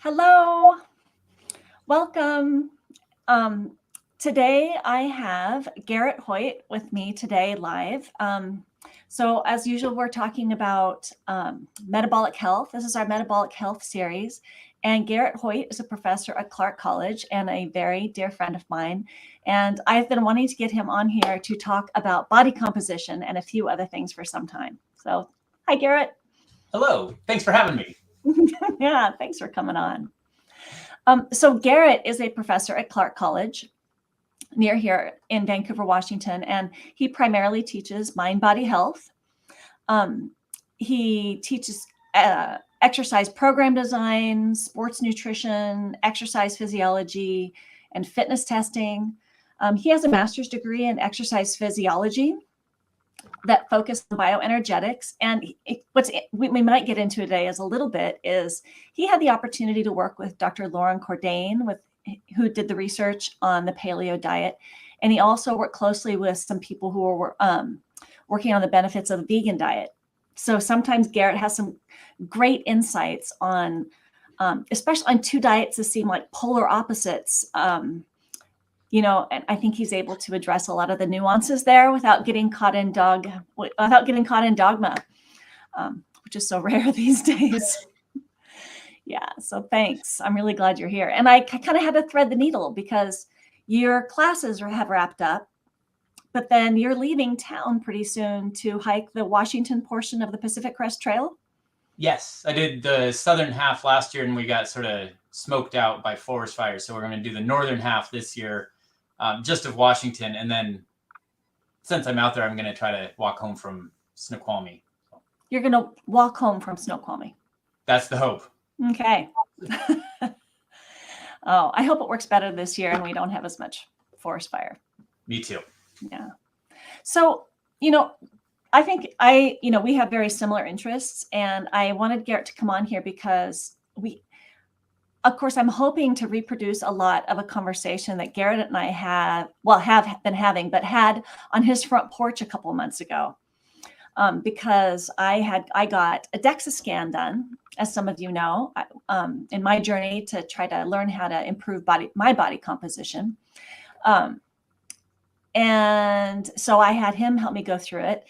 Hello, welcome. Today I have Garrett Hoyt with me today live. So as usual, we're talking about metabolic health. This is our metabolic health series. And Garrett Hoyt is a professor at Clark College and a very dear friend of mine. And I've been wanting to get him on here to talk about body composition and a few other things for some time. So hi, Garrett. Hello, thanks for having me. Yeah, thanks for coming on. So Garrett is a professor at Clark College near here in Vancouver, Washington, and he primarily teaches mind-body health. He teaches exercise program design, sports nutrition, exercise physiology, and fitness testing. He has a master's degree in exercise physiology that focus on bioenergetics. And we might get into today as a little bit is he had the opportunity to work with Dr. Loren Cordain, who did the research on the Paleo Diet. And he also worked closely with some people who were working on the benefits of the vegan diet. So sometimes Garrett has some great insights on, especially on two diets that seem like polar opposites. And I think he's able to address a lot of the nuances there without getting caught in dogma, which is so rare these days. Yeah, so thanks. I'm really glad you're here. And I kind of had to thread the needle because your classes have wrapped up, but then you're leaving town pretty soon to hike the Washington portion of the Pacific Crest Trail. Yes, I did the southern half last year and we got sort of smoked out by forest fires. So we're going to do the northern half this year. Just of Washington, and then since I'm out there, I'm going to try to walk home from Snoqualmie. You're going to walk home from Snoqualmie. That's the hope. Okay. Oh, I hope it works better this year and we don't have as much forest fire. Me too. Yeah. So, I think we have very similar interests, and I wanted Garrett to come on here because of course, I'm hoping to reproduce a lot of a conversation that Garrett and I have been having, but had on his front porch a couple of months ago, because I got a DEXA scan done, as some of you know, in my journey to try to learn how to improve my body composition. And so I had him help me go through it.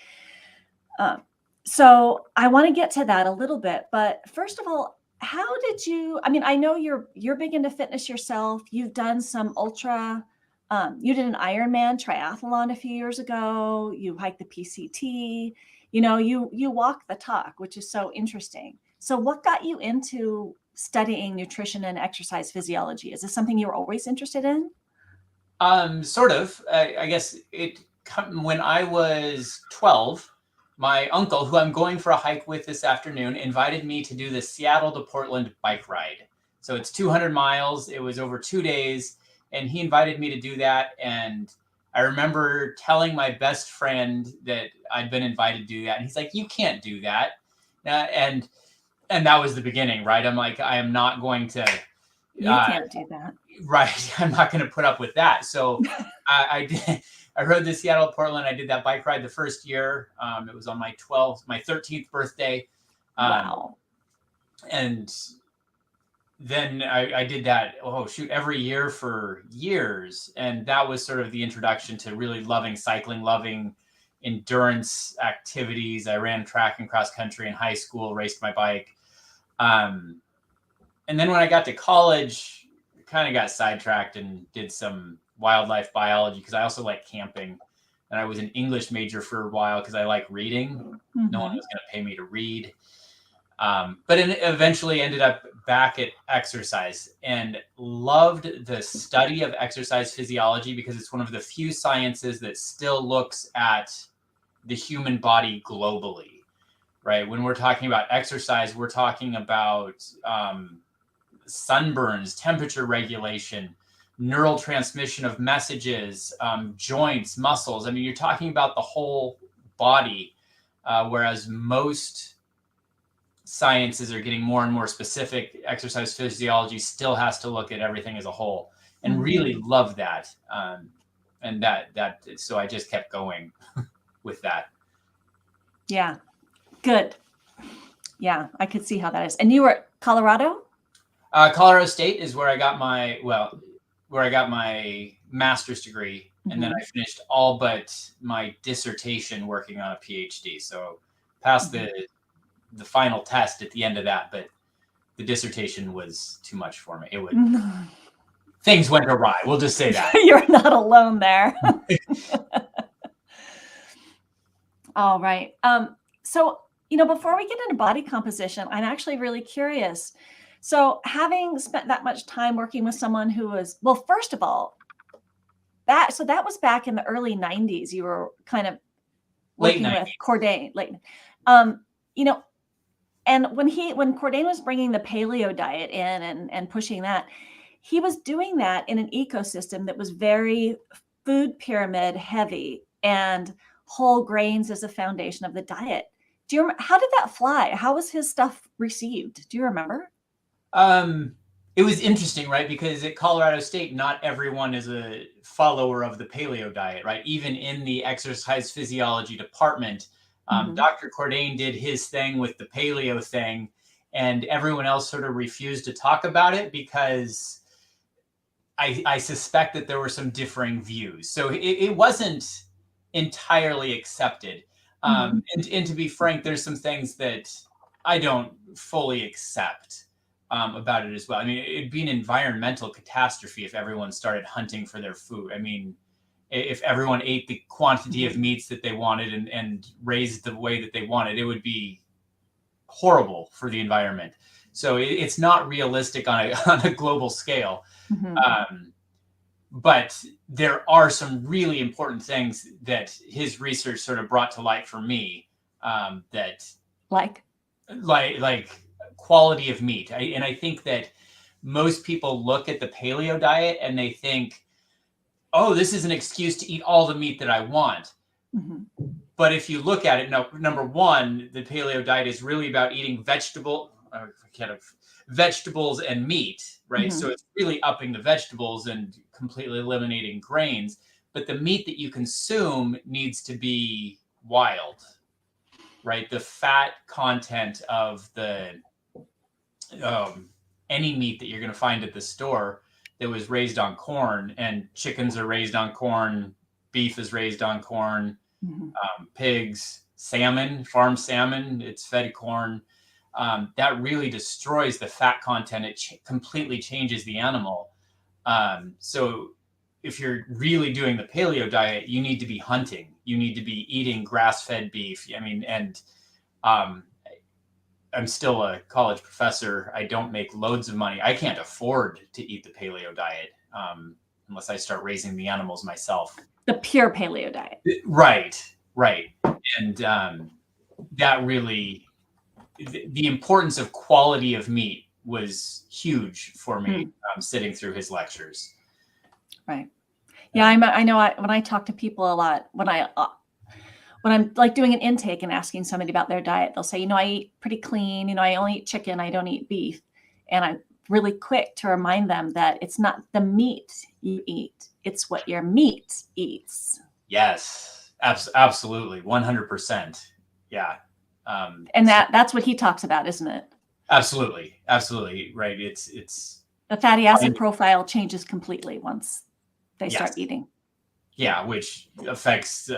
So I want to get to that a little bit, but first of all, how did you, I know you're big into fitness yourself. You've done some you did an Ironman triathlon a few years ago. You hiked the PCT, you walk the talk, which is so interesting. So what got you into studying nutrition and exercise physiology? Is this something you were always interested in? Sort of. I guess when I was 12, my uncle, who I'm going for a hike with this afternoon, invited me to do the Seattle to Portland bike ride. So it's 200 miles. It was over 2 days, and he invited me to do that. And I remember telling my best friend that I'd been invited to do that. And he's like, "You can't do that." And that was the beginning, right? I'm like, I am not going to. You can't do that. Right. I'm not going to put up with that. So I did. I rode the Seattle Portland. I did that bike ride the first year. It was on my 13th birthday. Wow. And then I did that, every year for years. And that was sort of the introduction to really loving cycling, loving endurance activities. I ran track and cross country in high school, raced my bike. And then when I got to college, kind of got sidetracked and did some wildlife biology because I also like camping, and I was an English major for a while because I like reading. Mm-hmm. No one was going to pay me to read, but eventually ended up back at exercise and loved the study of exercise physiology because it's one of the few sciences that still looks at the human body globally, right? When we're talking about exercise, we're talking about sunburns, temperature regulation, neural transmission of messages, joints, muscles. You're talking about the whole body, whereas most sciences are getting more and more specific. Exercise physiology still has to look at everything as a whole, and really love that. So I just kept going with that. Yeah, good. Yeah, I could see how that is. And you were at Colorado? Colorado State is where I got my master's degree, and then I finished all but my dissertation working on a PhD. So passed the final test at the end of that, but the dissertation was too much for me. It would things went awry. We'll just say that. You're not alone there. All right. So, before we get into body composition, I'm actually really curious. So having spent that much time working with someone who was, well, first of all, that was back in the early 90s. You were kind of working with Cordain, and when Cordain was bringing the paleo diet in and pushing that, he was doing that in an ecosystem that was very food pyramid heavy and whole grains as a foundation of the diet. How did that fly? How was his stuff received? Do you remember? It was interesting, right? Because at Colorado State, not everyone is a follower of the paleo diet, right? Even in the exercise physiology department, Dr. Cordain did his thing with the paleo thing, and everyone else sort of refused to talk about it because I suspect that there were some differing views. So it wasn't entirely accepted. And to be frank, there's some things that I don't fully accept about it as well. I mean, it'd be an environmental catastrophe if everyone started hunting for their food. I mean, if everyone ate the quantity of meats that they wanted and raised the way that they wanted, it would be horrible for the environment. So it's not realistic on a global scale. But there are some really important things that his research sort of brought to light for me, that like quality of meat. And I think that most people look at the paleo diet and they think, oh, this is an excuse to eat all the meat that I want. But if you look at it, no, number one, the paleo diet is really about eating vegetables and meat, right? So it's really upping the vegetables and completely eliminating grains. But the meat that you consume needs to be wild, right? The fat content of any meat that you're going to find at the store that was raised on corn, and chickens are raised on corn, beef is raised on corn, pigs, salmon, farm salmon, it's fed corn. That really destroys the fat content. It completely changes the animal. So if you're really doing the paleo diet, you need to be hunting. You need to be eating grass-fed beef. I mean, and I'm still a college professor. I don't make loads of money. I can't afford to eat the paleo diet unless I start raising the animals myself. The pure paleo diet. Right. And that really, the importance of quality of meat was huge for me sitting through his lectures. Right. Yeah, I know when I talk to people a lot, when I'm like doing an intake and asking somebody about their diet, they'll say, I eat pretty clean. I only eat chicken. I don't eat beef. And I'm really quick to remind them that it's not the meat you eat. It's what your meat eats. Yes, absolutely. 100%. Yeah. And that's what he talks about, isn't it? Absolutely. Right. It's the fatty acid profile changes completely once they start eating. Yeah. Which affects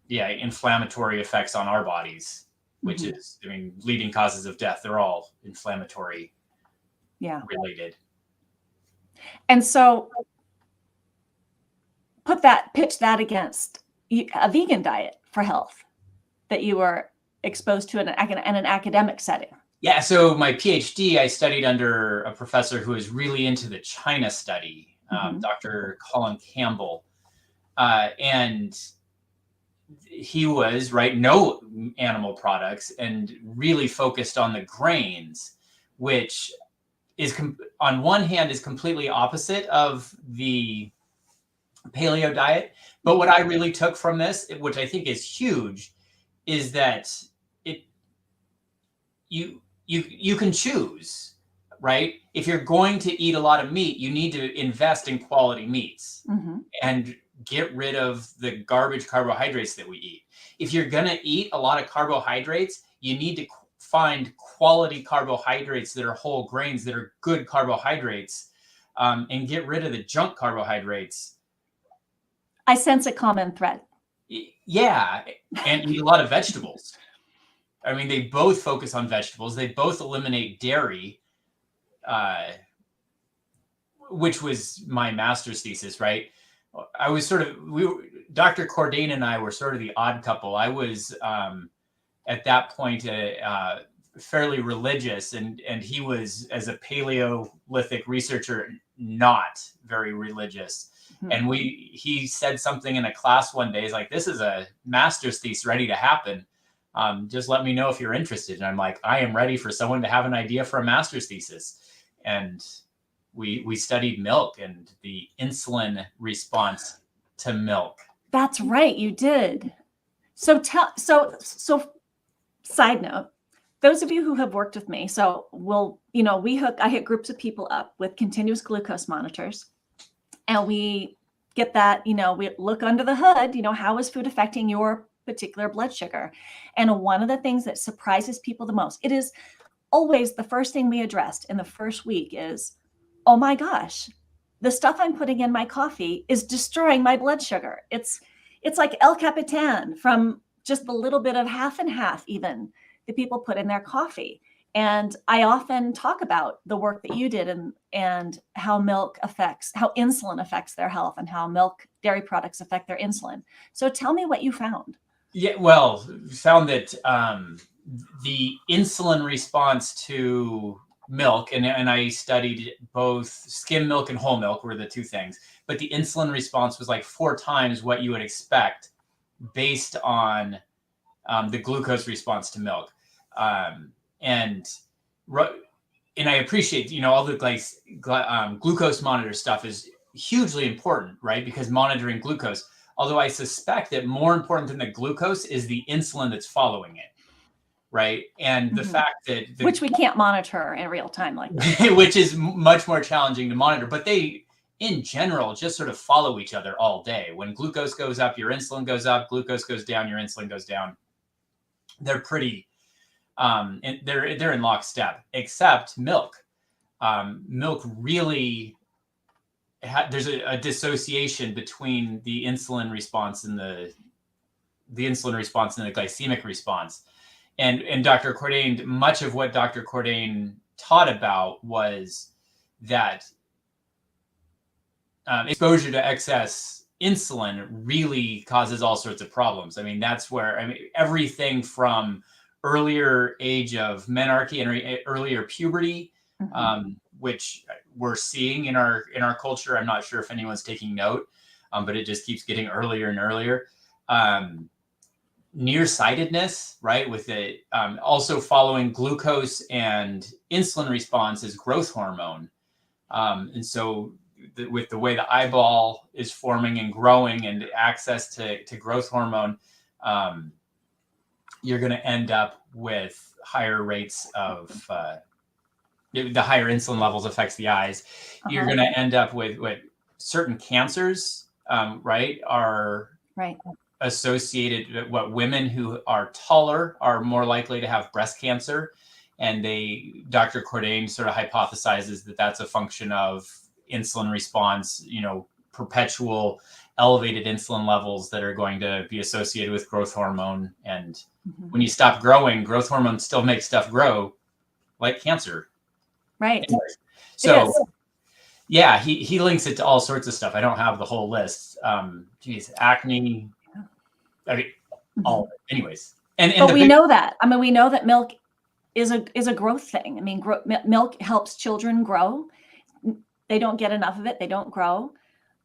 inflammatory effects on our bodies, which is, leading causes of death. They're all inflammatory related. And so pitch that against a vegan diet for health that you were exposed to in an academic setting. Yeah. So my PhD, I studied under a professor who is really into the China study, Dr. Colin Campbell. And he was no animal products and really focused on the grains, which is on one hand is completely opposite of the paleo diet. But what I really took from this, which I think is huge, is that you can choose, right? If you're going to eat a lot of meat, you need to invest in quality meats and get rid of the garbage carbohydrates that we eat. If you're going to eat a lot of carbohydrates, you need to find quality carbohydrates that are whole grains, that are good carbohydrates, and get rid of the junk carbohydrates. I sense a common thread. Yeah, and eat a lot of vegetables. I mean, they both focus on vegetables. They both eliminate dairy, which was my master's thesis, right? I was sort of, Dr. Cordain and I were sort of the odd couple. I was at that point fairly religious, and he was, as a Paleolithic researcher, not very religious. Mm-hmm. And he said something in a class one day. He's like, "This is a master's thesis ready to happen. Just let me know if you're interested." And I'm like, "I am ready for someone to have an idea for a master's thesis." And we studied milk and the insulin response to milk. That's right, you did. So side note, those of you who have worked with me, so I hit groups of people up with continuous glucose monitors, and we get that, we look under the hood, how is food affecting your particular blood sugar? And one of the things that surprises people the most, it is always the first thing we addressed in the first week is, oh my gosh, the stuff I'm putting in my coffee is destroying my blood sugar. It's like El Capitan from just the little bit of half and half even that people put in their coffee. And I often talk about the work that you did and how insulin affects their health, and how dairy products affect their insulin. So tell me what you found. Yeah, well, found that the insulin response to milk, and I studied both skim milk and whole milk were the two things, but the insulin response was like 4 times what you would expect based on the glucose response to milk. And I appreciate, all the glucose monitor stuff is hugely important, right? Because monitoring glucose, although I suspect that more important than the glucose is the insulin that's following it. Right. And the fact that which we can't monitor in real time, like which is much more challenging to monitor, but they in general just sort of follow each other all day. When glucose goes up, your insulin goes up, glucose goes down, your insulin goes down. They're pretty they're in lockstep, except milk. Milk really there's a dissociation between the insulin response and the glycemic response. And Dr. Cordain, much of what Dr. Cordain taught about was that exposure to excess insulin really causes all sorts of problems. I mean, that's where everything from earlier age of menarche and earlier puberty, which we're seeing in our culture. I'm not sure if anyone's taking note, but it just keeps getting earlier and earlier. Nearsightedness, right? With it also following glucose and insulin response is growth hormone. And so with the way the eyeball is forming and growing and access to growth hormone, you're going to end up with higher rates of the higher insulin levels affects the eyes. You're going to end up with certain cancers, right? Are associated what women who are taller are more likely to have breast cancer. And Dr. Cordain sort of hypothesizes that that's a function of insulin response, perpetual elevated insulin levels that are going to be associated with growth hormone. And when you stop growing, growth hormone still makes stuff grow, like cancer. Right. Anyways, so yeah, he links it to all sorts of stuff. I don't have the whole list. Acne. I mean, all of it. Anyways, but we know that. I mean, we know that milk is a growth thing. I mean, milk helps children grow. They don't get enough of it. They don't grow.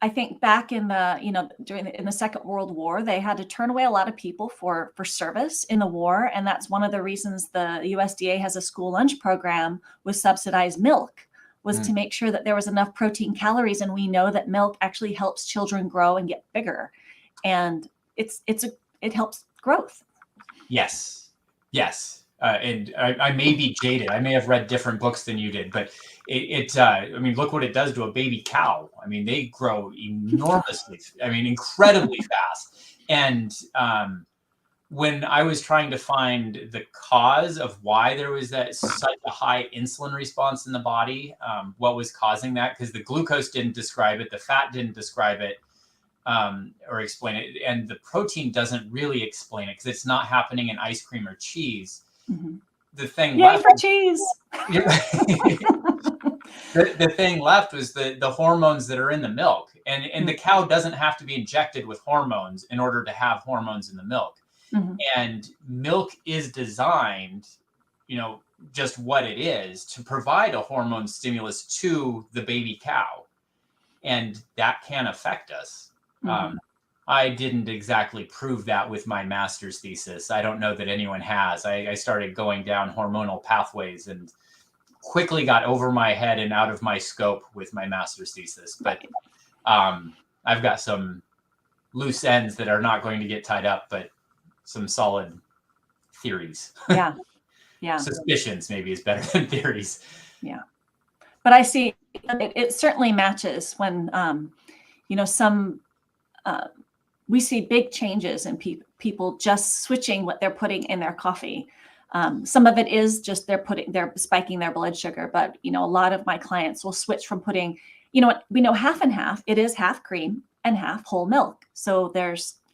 I think back in the in the Second World War, they had to turn away a lot of people for service in the war, and that's one of the reasons the USDA has a school lunch program with subsidized milk, was to make sure that there was enough protein, calories, and we know that milk actually helps children grow and get bigger, and it helps growth. Yes. And I may be jaded. I may have read different books than you did, but I mean, look what it does to a baby cow. I mean, they grow enormously. I mean, incredibly fast. And when I was trying to find the cause of why there was that such a high insulin response in the body, what was causing that, because the glucose didn't describe it, the fat didn't describe it, or explain it, and the protein doesn't really explain it because it's not happening in ice cream or cheese. Mm-hmm. The thing Yay left for cheese. the thing left was the hormones that are in the milk, and the cow doesn't have to be injected with hormones in order to have hormones in the milk. Mm-hmm. And milk is designed, just what it is, to provide a hormone stimulus to the baby cow, and that can affect us. Mm-hmm. I didn't exactly prove that with my master's thesis. I don't know that anyone has. I started going down hormonal pathways and quickly got over my head and out of my scope with my master's thesis. But I've got some loose ends that are not going to get tied up, but some solid theories. Yeah. Suspicions maybe is better than theories. Yeah. But I see it certainly matches when, we see big changes in people just switching what they're putting in their coffee. Some of it is just they're spiking their blood sugar, but a lot of my clients will switch from putting, we know half and half. It is half cream and half whole milk. So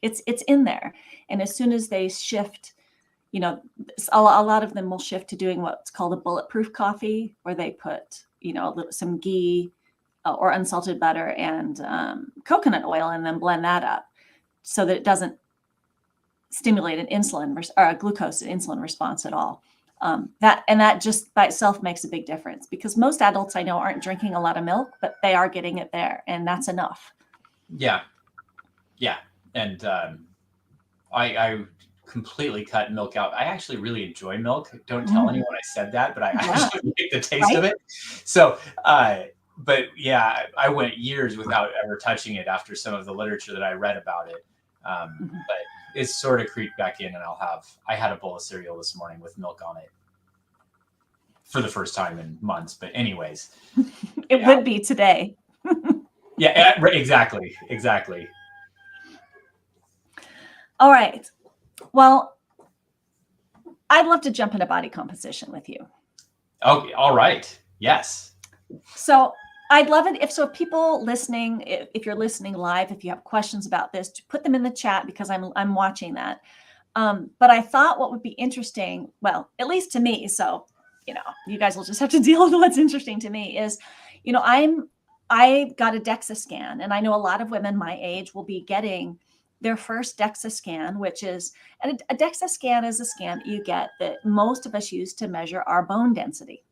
it's in there. And as soon as they shift, a lot of them will shift to doing what's called a bulletproof coffee, where they put, some ghee or unsalted butter and coconut oil, and then blend that up so that it doesn't stimulate an insulin or a glucose and insulin response at all. That just by itself makes a big difference, because most adults I know aren't drinking a lot of milk, but they are getting it there, and that's enough. Yeah. And I completely cut milk out. I actually really enjoy milk. Don't tell anyone I said that, but I actually like the taste of it. So, but yeah, I went years without ever touching it after some of the literature that I read about it. But it's sort of creeped back in, and I had a bowl of cereal this morning with milk on it for the first time in months. But anyways, it would be today. Yeah, exactly. All right. Well, I'd love to jump into body composition with you. Okay. All right. Yes. So I'd love it if people listening, if you're listening live, if you have questions about this, to put them in the chat, because I'm watching that. But I thought what would be interesting, well, at least to me, so you guys will just have to deal with what's interesting to me, is I got a DEXA scan, and I know a lot of women my age will be getting their first DEXA scan, which is, and a DEXA scan is a scan that you get that most of us use to measure our bone density.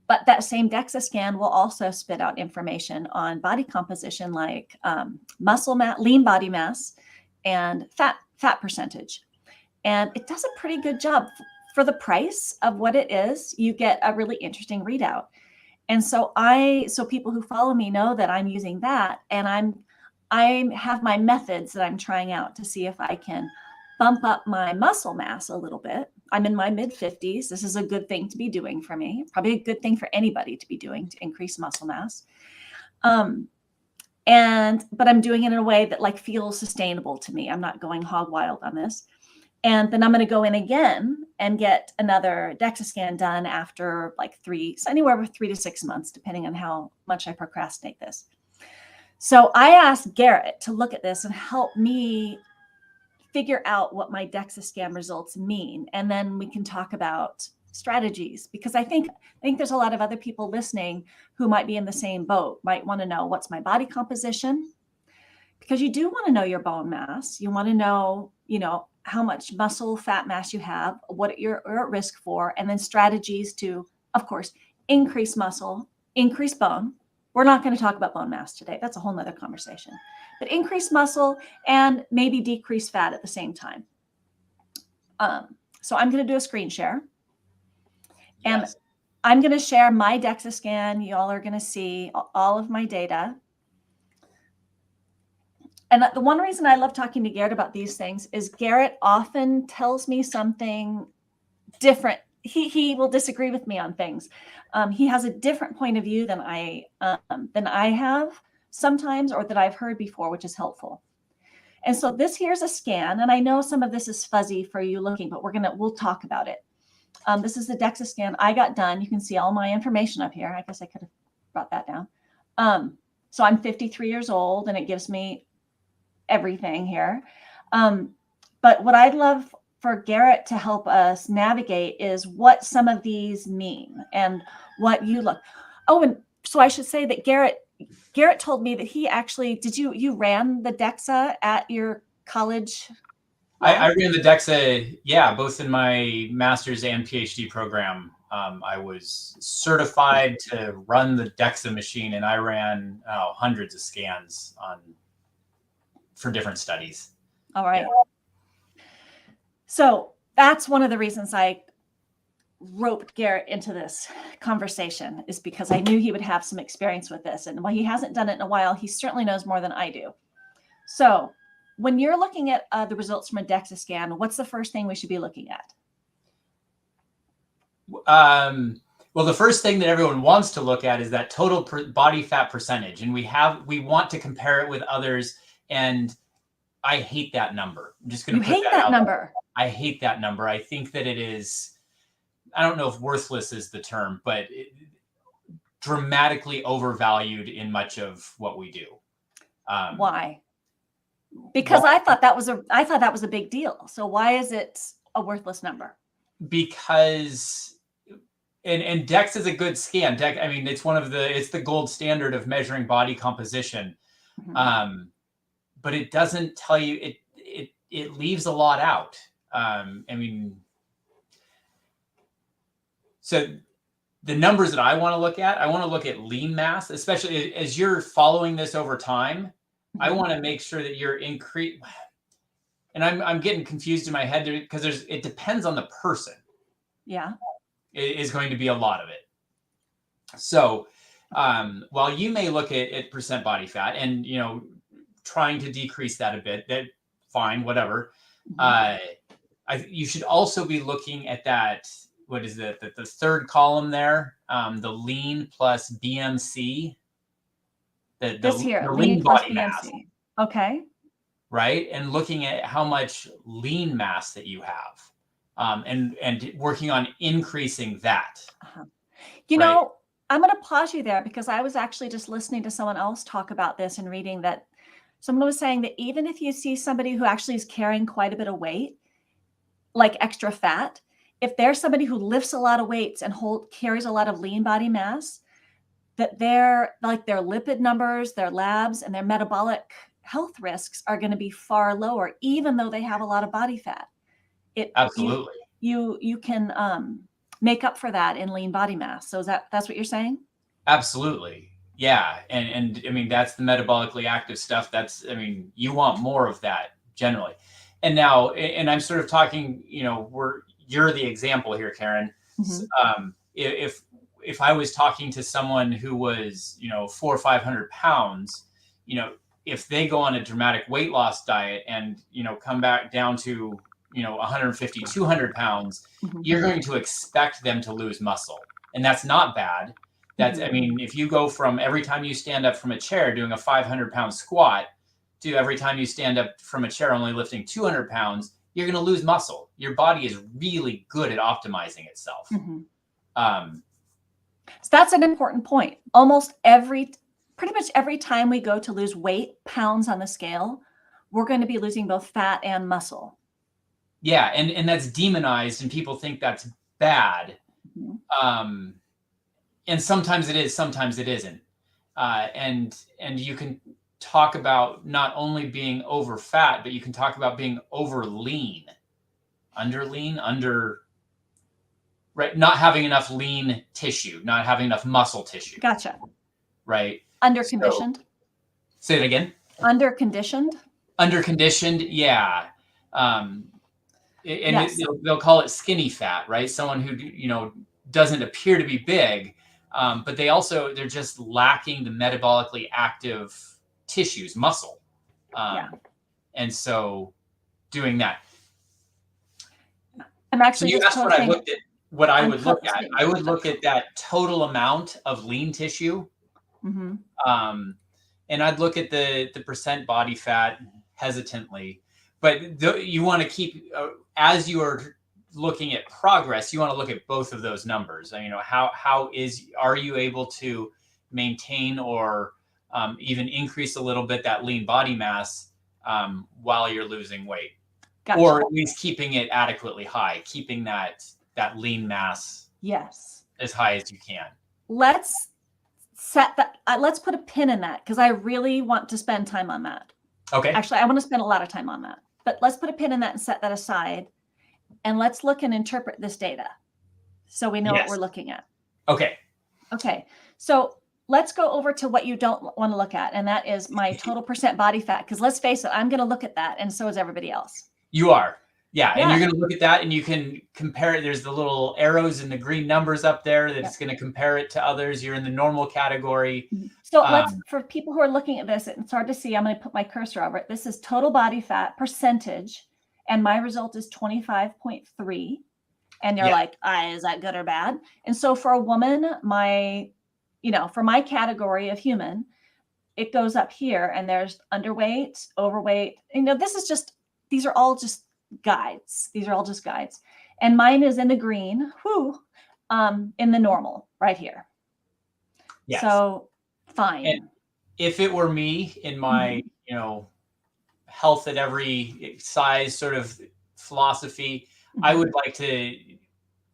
But that same DEXA scan will also spit out information on body composition, like muscle mass, lean body mass, and fat percentage. And it does a pretty good job. For the price of what it is, you get a really interesting readout. And so people who follow me know that I'm using that, and I have my methods that I'm trying out to see if I can bump up my muscle mass a little bit. I'm in my mid-50s. This is a good thing to be doing for me. Probably a good thing for anybody to be doing to increase muscle mass. But I'm doing it in a way that feels sustainable to me. I'm not going hog wild on this. And then I'm going to go in again and get another DEXA scan done after anywhere from 3 to 6 months, depending on how much I procrastinate this. So I asked Garrett to look at this and help me figure out what my DEXA scan results mean. And then we can talk about strategies, because I think there's a lot of other people listening who might be in the same boat, might want to know, what's my body composition? Because you do want to know your bone mass. You want to know, how much muscle fat mass you have, what you're at risk for, and then strategies to, of course, increase muscle, increase bone. We're not going to talk about bone mass today. That's a whole nother conversation. But increase muscle and maybe decrease fat at the same time. So I'm going to do a screen share. And Yes. I'm going to share my DEXA scan. Y'all are going to see all of my data. And the one reason I love talking to Garrett about these things is Garrett often tells me something different. He will disagree with me on things. He has a different point of view than I have sometimes, or that I've heard before, which is helpful. And so this here's a scan, and I know some of this is fuzzy for you looking, but we'll talk about it. This is the DEXA scan I got done. You can see all my information up here. I guess I could have brought that down. So I'm 53 years old, and it gives me everything here. But what I'd love for Garrett to help us navigate is what some of these mean and what you look. Oh, and so I should say that Garrett told me that he actually, you ran the DEXA at your college? I ran the DEXA, yeah, both in my master's and PhD program. I was certified to run the DEXA machine, and I ran hundreds of scans for different studies. All right. Yeah. So that's one of the reasons I roped Garrett into this conversation, is because I knew he would have some experience with this. And while he hasn't done it in a while, he certainly knows more than I do. So when you're looking at the results from a DEXA scan, what's the first thing we should be looking at? Well, the first thing that everyone wants to look at is that total body fat percentage. And we want to compare it with others. And I hate that number. I'm just going to put that number. I hate that number. I think that it is, I don't know if worthless is the term, but dramatically overvalued in much of what we do. Why? Because I thought that was a big deal. So why is it a worthless number? Because and DEX is a good scan. DEX, I mean, it's the gold standard of measuring body composition. Mm-hmm. But it doesn't tell you, it leaves a lot out. I mean, so the numbers that I want to look at lean mass, especially as you're following this over time. Mm-hmm. I want to make sure that you're and I'm getting confused in my head because it depends on the person. Yeah. It is going to be a lot of it. So while you may look at percent body fat and, trying to decrease that a bit, that fine, whatever. Mm-hmm. You should also be looking at that. What is it? The third column there, the lean plus BMC. The lean plus body BMC. Mass. Okay. Right. And looking at how much lean mass that you have, and working on increasing that. Uh-huh. Know, I'm going to pause you there because I was actually just listening to someone else talk about this and reading that someone was saying that even if you see somebody who actually is carrying quite a bit of weight, like extra fat, if there's somebody who lifts a lot of weights and carries a lot of lean body mass, that their lipid numbers, their labs, and their metabolic health risks are going to be far lower, even though they have a lot of body fat. Absolutely. You can make up for that in lean body mass. So that's what you're saying? Absolutely. Yeah. And I mean, that's the metabolically active stuff. You want more of that generally. And now, and I'm sort of talking, you're the example here, Karen. Mm-hmm. If I was talking to someone who was, 400 or 500 pounds, if they go on a dramatic weight loss diet and, come back down to, 150, 200 pounds, mm-hmm. you're going to expect them to lose muscle. And that's not bad. That's, mm-hmm. If you go from every time you stand up from a chair doing a 500-pound squat to every time you stand up from a chair only lifting 200 pounds, you're going to lose muscle. Your body is really good at optimizing itself. Mm-hmm. So that's an important point. Pretty much every time we go to lose weight, pounds on the scale, we're going to be losing both fat and muscle. Yeah. And that's demonized and people think that's bad. Mm-hmm. And sometimes it is, sometimes it isn't. And you can talk about not only being over fat, but you can talk about being over lean, right? Not having enough lean tissue, not having enough muscle tissue. Gotcha. Right. Underconditioned. So, say it again. Underconditioned. Underconditioned. Yeah. Yes. They'll call it skinny fat, right? Someone who, doesn't appear to be big, but they're just lacking the metabolically active tissues, muscle. And so doing that. I'm actually. So you asked what I looked at. What I would look at. I would look at that total amount of lean tissue. Mm-hmm. And I'd look at the percent body fat, hesitantly. But you want to keep, as you are looking at progress, you want to look at both of those numbers. You know, are you able to maintain or even increase a little bit that lean body mass while you're losing weight? Gotcha. Or at least keeping it adequately high, keeping that lean mass as high as you can. Let's set that. Let's put a pin in that because I really want to spend time on that. Okay. Actually, I want to spend a lot of time on that. But let's put a pin in that and set that aside. And let's look and interpret this data so we know what we're looking at. Okay. Okay. So let's go over to what you don't want to look at. And that is my total percent body fat. Because let's face it, I'm going to look at that. And so is everybody else. You are. Yeah. And you're going to look at that and you can compare it. There's the little arrows and the green numbers up there that's going to compare it to others. You're in the normal category. So for people who are looking at this, it's hard to see. I'm going to put my cursor over it. This is total body fat percentage. And my result is 25.3. And you're like, is that good or bad? And so for a woman, for my category of human, it goes up here and there's underweight, overweight. These are all just guides. These are all just guides. And mine is in the green, in the normal right here. Yes. So fine. And if it were me in my, health at every size sort of philosophy, I would like to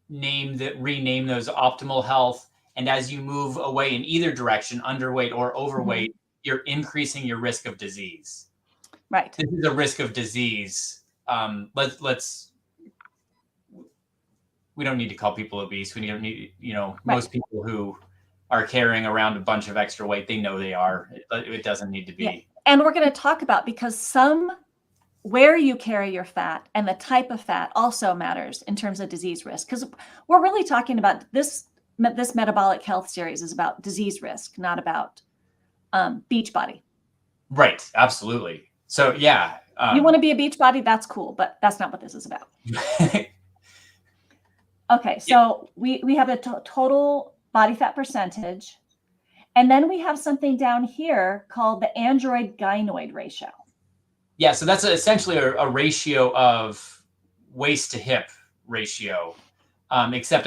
rename those optimal health. And as you move away in either direction, underweight or overweight, you're increasing your risk of disease. Right. This is a risk of disease. We don't need to call people obese. We don't need, most people who are carrying around a bunch of extra weight, they know they are. It doesn't need to be. Yeah. And we're going to talk about, because where you carry your fat and the type of fat also matters in terms of disease risk. Because we're really talking about this metabolic health series is about disease risk, not about beach body. Right. Absolutely. So yeah. You want to be a beach body? That's cool, but that's not what this is about. Okay. So we have a total body fat percentage. And then we have something down here called the android gynoid ratio. Yeah, so that's essentially a ratio of waist to hip ratio, except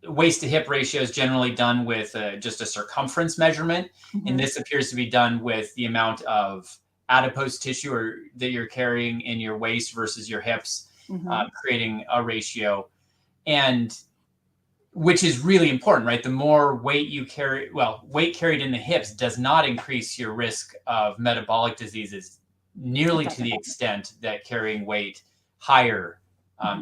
waist to hip ratio is generally done with just a circumference measurement. And this appears to be done with the amount of adipose tissue that you're carrying in your waist versus your hips, creating a ratio. And which is really important, right? The more weight you carry, weight carried in the hips does not increase your risk of metabolic diseases nearly to the extent that carrying weight higher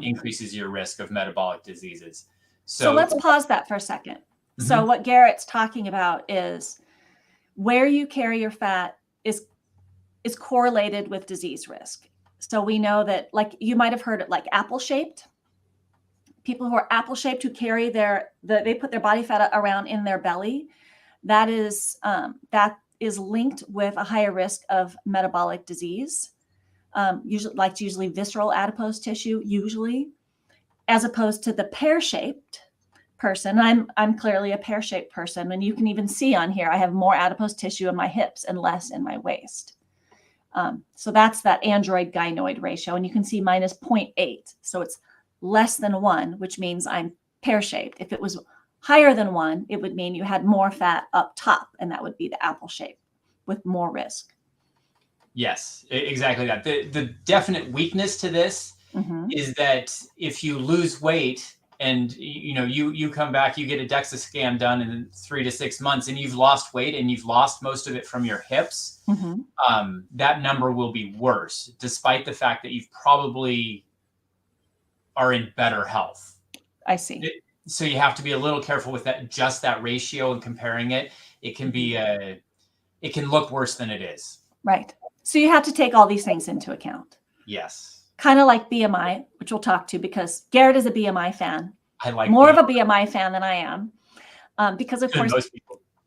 increases your risk of metabolic diseases. So let's pause that for a second. So what Garrett's talking about is where you carry your fat is correlated with disease risk. So we know that, like, you might have heard it like apple-shaped. People who are apple-shaped, who carry they put their body fat around in their belly, that is linked with a higher risk of metabolic disease. Usually visceral adipose tissue, as opposed to the pear-shaped person. I'm clearly a pear-shaped person, and you can even see on here I have more adipose tissue in my hips and less in my waist. So that's that android gynoid ratio, and you can see mine is 0.8. So it's less than 1, which means I'm pear-shaped. If it was higher than 1, it would mean you had more fat up top, and that would be the apple shape with more risk. Yes, exactly that. The definite weakness to this is that if you lose weight and you come back, you get a DEXA scan done in 3 to 6 months, and you've lost weight and you've lost most of it from your hips, that number will be worse, despite the fact that you've probably are in better health. I see. So you have to be a little careful with that ratio and comparing it. It can be it can look worse than it is. Right. So you have to take all these things into account. Yes. Kind of like BMI, which we'll talk to, because Garrett is a BMI fan. I like more BMI. Of a BMI fan than I am. Because of course,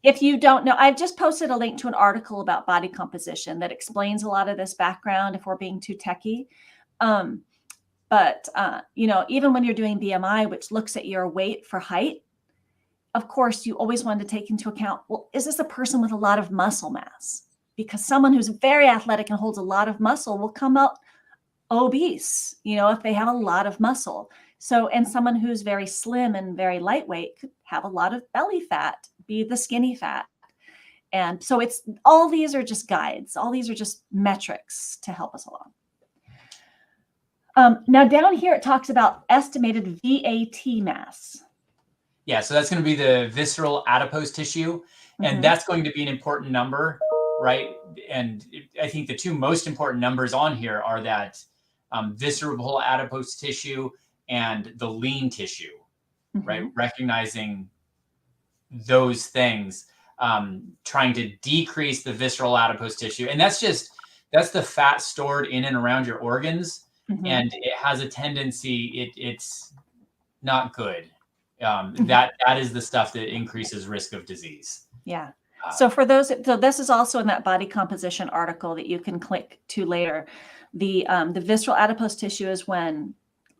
if you don't know, I've just posted a link to an article about body composition that explains a lot of this background if we're being too techie. But even when you're doing BMI, which looks at your weight for height, of course, you always want to take into account, well, is this a person with a lot of muscle mass? because someone who's very athletic and holds a lot of muscle will come out obese, if they have a lot of muscle. So, and someone who's very slim and very lightweight could have a lot of belly fat, be the skinny fat. And so all these are just guides. All these are just metrics to help us along. Now down here, it talks about estimated VAT mass. Yeah, so that's going to be the visceral adipose tissue. And that's going to be an important number, right? And I think the two most important numbers on here are that visceral adipose tissue and the lean tissue, right? Recognizing those things, trying to decrease the visceral adipose tissue. And that's the fat stored in and around your organs. And it has a tendency, it's not good. That is the stuff that increases risk of disease. Yeah. So this is also in that body composition article that you can click to later. The visceral adipose tissue is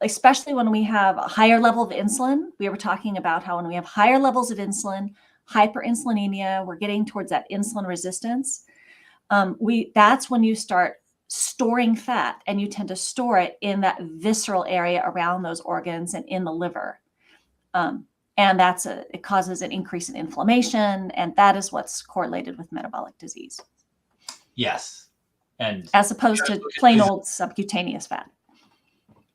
especially when we have a higher level of insulin. We were talking about how when we have higher levels of insulin, hyperinsulinemia, we're getting towards that insulin resistance. That's when you start storing fat, and you tend to store it in that visceral area around those organs and in the liver. And it causes an increase in inflammation, and that is what's correlated with metabolic disease. Yes. And as opposed to plain old subcutaneous fat.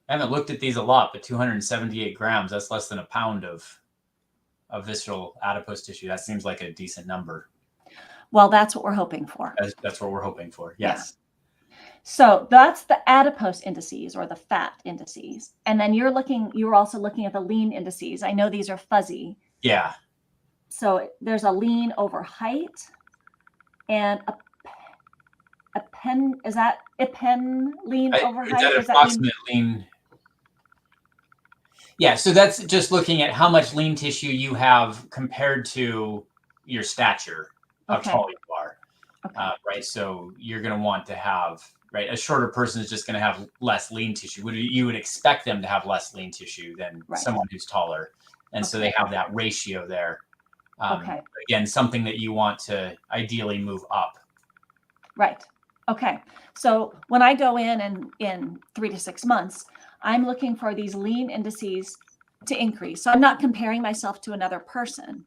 I haven't looked at these a lot, but 278 grams, that's less than a pound of visceral adipose tissue. That seems like a decent number. Well, that's what we're hoping for. That's what we're hoping for. Yes. Yeah. So that's the adipose indices, or the fat indices. And then you were also looking at the lean indices. I know these are fuzzy. Yeah. So there's a lean over height and a pen. Is that a pen lean over height? Is that approximate lean? Yeah. So that's just looking at how much lean tissue you have compared to your stature, how tall you are. Okay. Right. So you're going to want to have, right, a shorter person is just going to have less lean tissue. You would expect them to have less lean tissue than someone who's taller. And so they have that ratio there. Again, something that you want to ideally move up. Right. Okay. So when I go in 3 to 6 months, I'm looking for these lean indices to increase. So I'm not comparing myself to another person.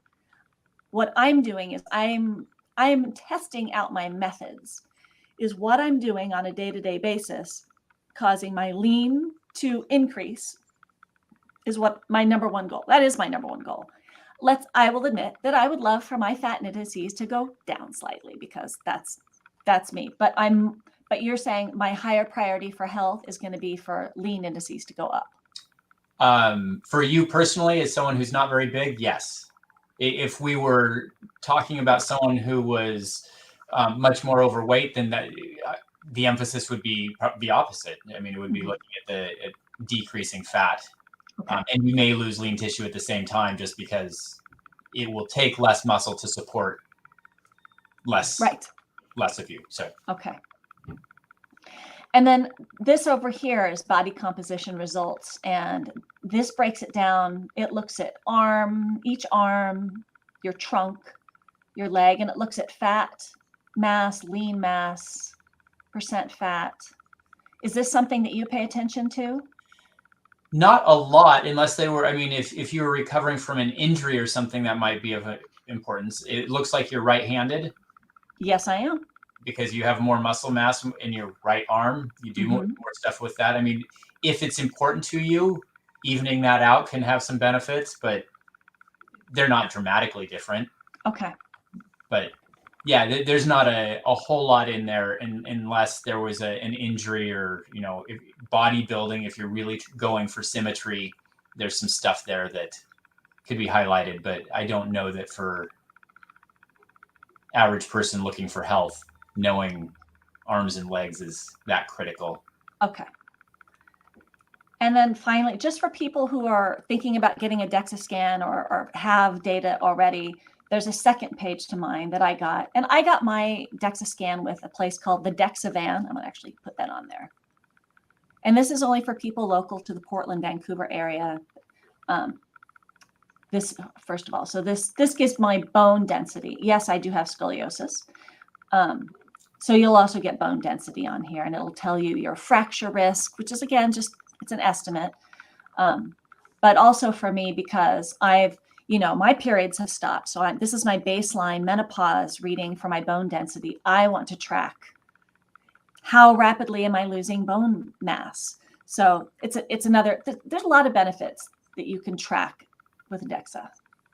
What I'm doing is I'm testing out my methods. Is what I'm doing on a day-to-day basis causing my lean to increase? Is what my number one goal. That is my number one goal. I will admit that I would love for my fat indices to go down slightly, because that's me. But you're saying my higher priority for health is going to be for lean indices to go up. For you personally, as someone who's not very big, yes. If we were talking about someone who was much more overweight, then the emphasis would be opposite. I mean, it would be looking at decreasing fat. And you may lose lean tissue at the same time, just because it will take less muscle to support less of you. So okay. And then this over here is body composition results, and this breaks it down. It looks at each arm, your trunk, your leg, and it looks at fat mass, lean mass, percent fat. Is this something that you pay attention to? Not a lot, unless if you were recovering from an injury or something, that might be of importance. It looks like you're right-handed. Yes, I am. Because you have more muscle mass in your right arm. You do more stuff with that. I mean, if it's important to you, evening that out can have some benefits, but they're not dramatically different. Okay. But yeah, there's not a whole lot in there, unless there was an injury, or, if bodybuilding, if you're really going for symmetry, there's some stuff there that could be highlighted. But I don't know that for average person looking for health, knowing arms and legs is that critical. Okay. And then finally, just for people who are thinking about getting a DEXA scan or have data already, there's a second page to mine that I got. And I got my DEXA scan with a place called the DEXA Van. I'm going to actually put that on there. And this is only for people local to the Portland, Vancouver area. This, first of all, so this gives my bone density. Yes, I do have scoliosis. So you'll also get bone density on here, and it'll tell you your fracture risk, which is, again, just, it's an estimate. But also for me, because my periods have stopped. So this is my baseline menopause reading for my bone density. I want to track how rapidly am I losing bone mass. So there's a lot of benefits that you can track with DEXA.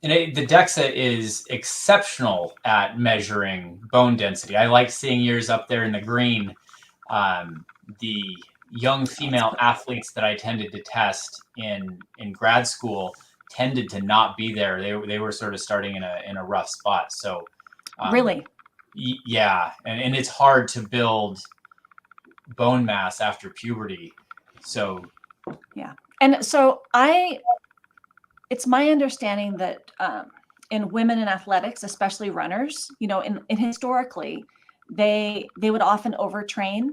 And the DEXA is exceptional at measuring bone density. I like seeing yours up there in the green. The young female athletes that I tended to test in grad school tended to not be there. They were sort of starting in a rough spot. So really, yeah, and it's hard to build bone mass after puberty. So yeah, and so it's my understanding that in women in athletics, especially runners, in historically, they would often overtrain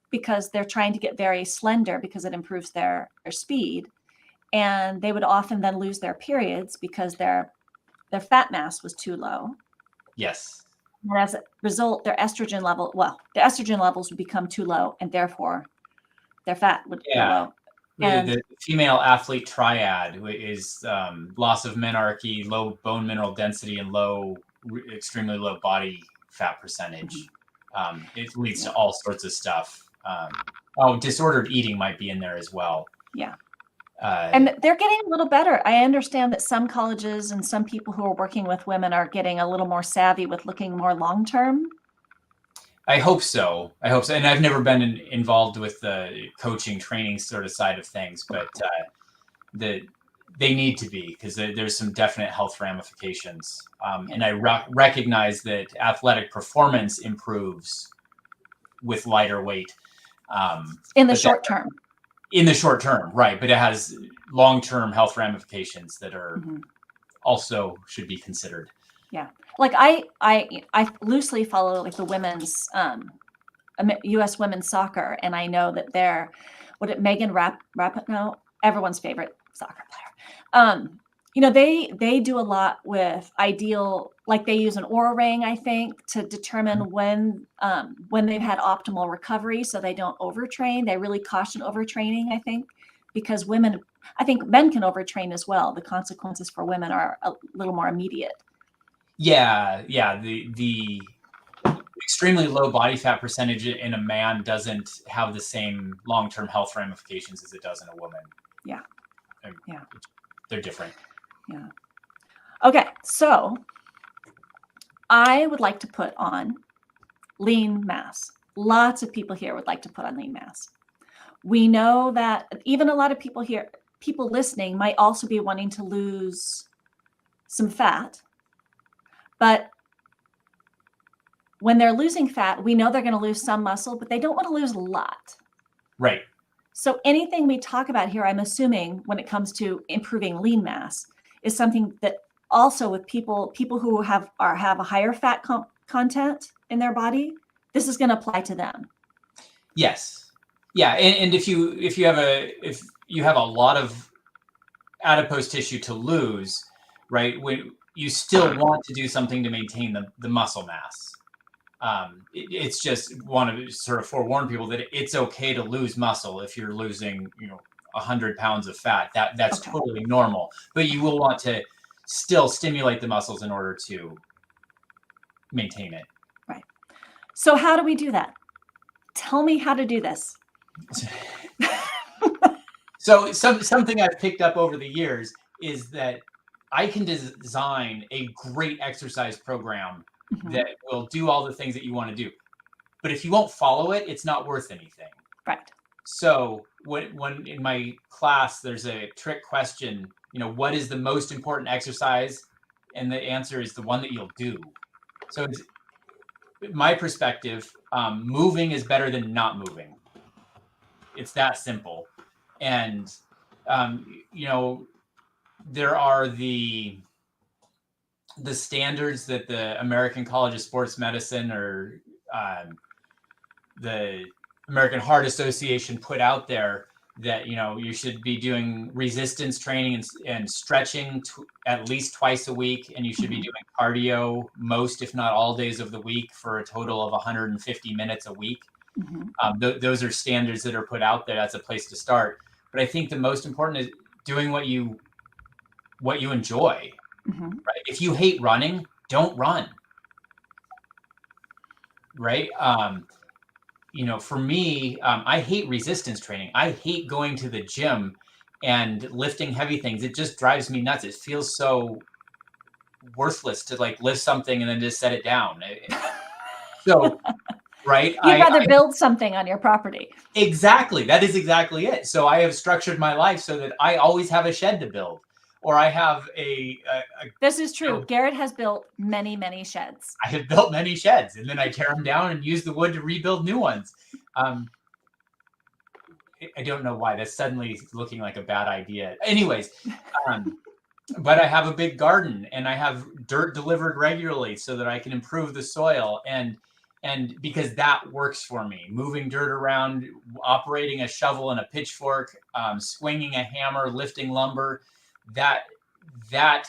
because they're trying to get very slender because it improves their speed. And they would often then lose their periods because their fat mass was too low. Yes. And as a result, their estrogen levels would become too low, and therefore their fat would go low. And the female athlete triad is loss of menarche, low bone mineral density, and extremely low body fat percentage. It leads to all sorts of stuff. Disordered eating might be in there as well. Yeah. And they're getting a little better. I understand that some colleges and some people who are working with women are getting a little more savvy with looking more long-term. I hope so. And I've never been involved with the coaching, training sort of side of things, but they need to be, because there's some definite health ramifications. And I recognize that athletic performance improves with lighter weight. In the short term. In the short term, right. But it has long-term health ramifications that are also should be considered. Yeah. Like I loosely follow like the women's U.S. women's soccer, and I know that Megan Rapinoe, everyone's favorite soccer player. They do a lot with ideal, like they use an Oura ring, I think, to determine when they've had optimal recovery, so they don't overtrain. They really caution overtraining, I think, because I think men can overtrain as well. The consequences for women are a little more immediate. Yeah. The extremely low body fat percentage in a man doesn't have the same long-term health ramifications as it does in a woman. Yeah. They're different. Yeah. Okay. So I would like to put on lean mass. Lots of people here would like to put on lean mass. We know that even a lot of people listening might also be wanting to lose some fat. But when they're losing fat, we know they're going to lose some muscle, but they don't want to lose a lot. Right. So anything we talk about here, I'm assuming when it comes to improving lean mass, is something that also with people who have a higher fat content in their body, this is going to apply to them. Yes. Yeah. And if you have a lot of adipose tissue to lose, right, you still want to do something to maintain the muscle mass. It's just want to sort of forewarn people that it's okay to lose muscle if you're losing, 100 pounds of fat. That's okay. Totally normal. But you will want to still stimulate the muscles in order to maintain it. Right. So how do we do that? Tell me how to do this. So something I've picked up over the years is that I can design a great exercise program that will do all the things that you want to do. But if you won't follow it, it's not worth anything. Right. So when in my class, there's a trick question, what is the most important exercise? And the answer is the one that you'll do. So it's, my perspective, moving is better than not moving. It's that simple. And, there are the standards that the American College of Sports Medicine or the American Heart Association put out there that, you know, you should be doing resistance training and stretching at least twice a week. And you should be doing cardio most, if not all days of the week for a total of 150 minutes a week. Those are standards that are put out there. That's a place to start. But I think the most important is doing what you enjoy. Right? If you hate running, don't run. Right? You know, for me, I hate resistance training. I hate going to the gym and lifting heavy things. It just drives me nuts. It feels so worthless to like lift something and then just set it down. So, right? You'd rather build something on your property. Exactly. That is exactly it. So I have structured my life so that I always have a shed to build, or I have This is true. Garrett has built many, many sheds. I have built many sheds, and then I tear them down and use the wood to rebuild new ones. I don't know why that's suddenly looking like a bad idea. Anyways, but I have a big garden, and I have dirt delivered regularly so that I can improve the soil, and because that works for me. Moving dirt around, operating a shovel and a pitchfork, swinging a hammer, lifting lumber, that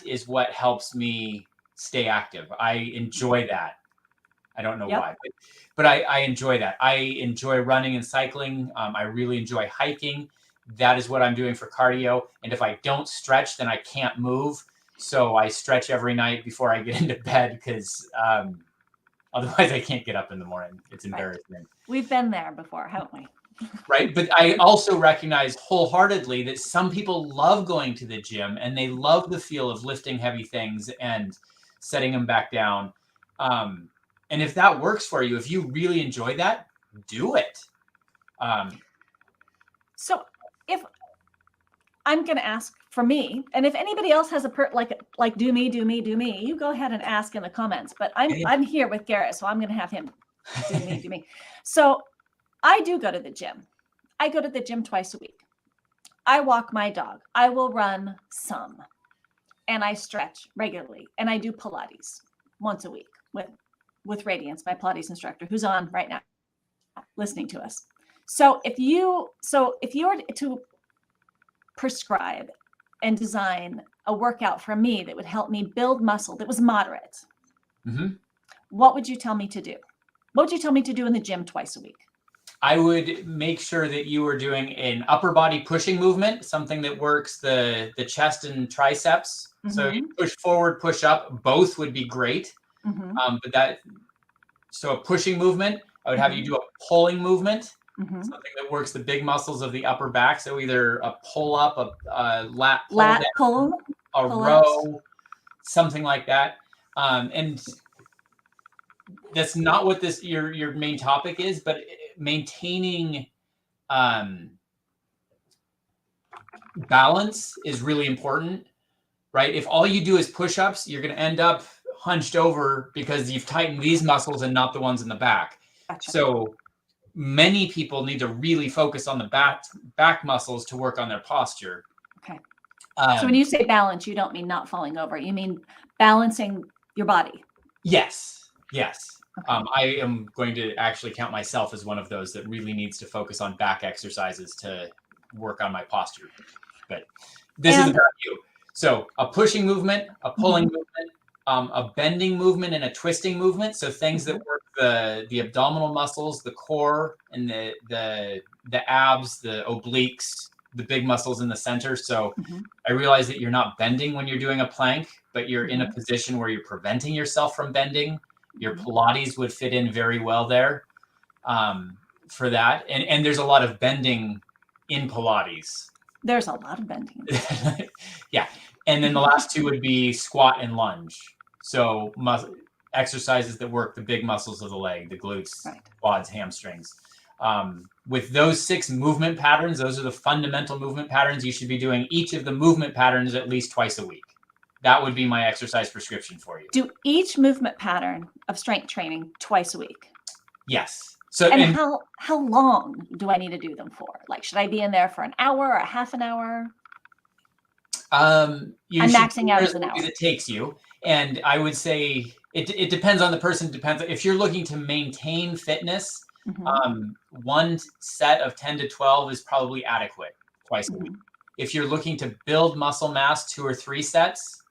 is what helps me stay active. I enjoy that. I don't know why, but I enjoy that. I enjoy running and cycling. I really enjoy hiking. That is what I'm doing for cardio. And if I don't stretch, then I can't move. So I stretch every night before I get into bed, because otherwise I can't get up in the morning. It's embarrassing. Right. We've been there before, haven't we? Right. But I also recognize wholeheartedly that some people love going to the gym and they love the feel of lifting heavy things and setting them back down. And if that works for you, if you really enjoy that, do it. So if I'm going to ask for me, and if anybody else has a like do me, you go ahead and ask in the comments. But I'm here with Garrett, so I'm going to have him do me. So I do go to the gym. I go to the gym twice a week. I walk my dog. I will run some, and I stretch regularly, and I do Pilates once a week with Radiance, my Pilates instructor, who's on right now listening to us. So if you were to prescribe and design a workout for me that would help me build muscle that was moderate, what would you tell me to do? What would you tell me to do in the gym twice a week? I would make sure that you are doing an upper body pushing movement, something that works the chest and triceps. So you push forward, push up, both would be great. So a pushing movement, I would have you do a pulling movement, something that works the big muscles of the upper back. So either a pull up, a lat pull, a row, something like that. And that's not what your main topic is, but maintaining balance is really important, right? If all you do is push-ups, you're going to end up hunched over because you've tightened these muscles and not the ones in the back. Gotcha. So many people need to really focus on the back muscles to work on their posture. Okay. So when you say balance, you don't mean not falling over. You mean balancing your body. Yes. Okay. I am going to actually count myself as one of those that really needs to focus on back exercises to work on my posture. But this is about you. So a pushing movement, a pulling movement, a bending movement, and a twisting movement. So things that work the abdominal muscles, the core, and the abs, the obliques, the big muscles in the center. So I realize that you're not bending when you're doing a plank, but you're in a position where you're preventing yourself from bending. Your Pilates would fit in very well there for that. And there's a lot of bending in Pilates. There's a lot of bending. Yeah. And then the last two would be squat and lunge. So exercises that work the big muscles of the leg, the glutes, quads, hamstrings. With those 6 movement patterns, those are the fundamental movement patterns. You should be doing each of the movement patterns at least twice a week. That would be my exercise prescription for you. Do each movement pattern of strength training twice a week? Yes. So and how long do I need to do them for? Like, should I be in there for an hour or a half an hour? I'm maxing out as an hour. It takes you. And I would say it depends on the person. Depends if you're looking to maintain fitness. One set of 10 to 12 is probably adequate twice a week. If you're looking to build muscle mass, 2 or 3 sets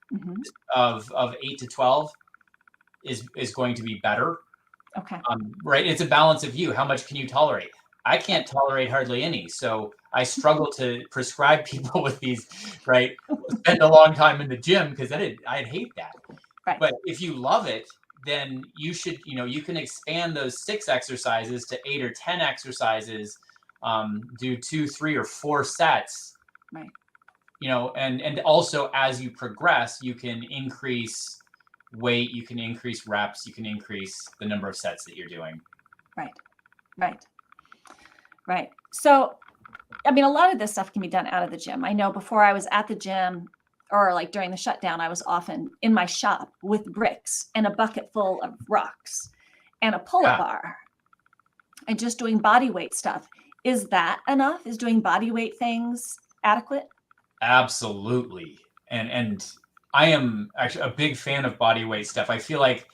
of 8 to 12 is going to be better. Okay. Right. It's a balance of you. How much can you tolerate? I can't tolerate hardly any. So I struggle to prescribe people with these, right? Spend a long time in the gym because I'd hate that. Right. But if you love it, then you should, you can expand those 6 exercises to 8 or 10 exercises, do 2, 3, or 4 sets. Right. And also as you progress, you can increase weight, you can increase reps, you can increase the number of sets that you're doing. Right. So, I mean, a lot of this stuff can be done out of the gym. I know before I was at the gym or like during the shutdown, I was often in my shop with bricks and a bucket full of rocks and a pull-up bar and just doing body weight stuff. Is that enough? Is doing body weight things adequate? Absolutely. And I am actually a big fan of body weight stuff. I feel like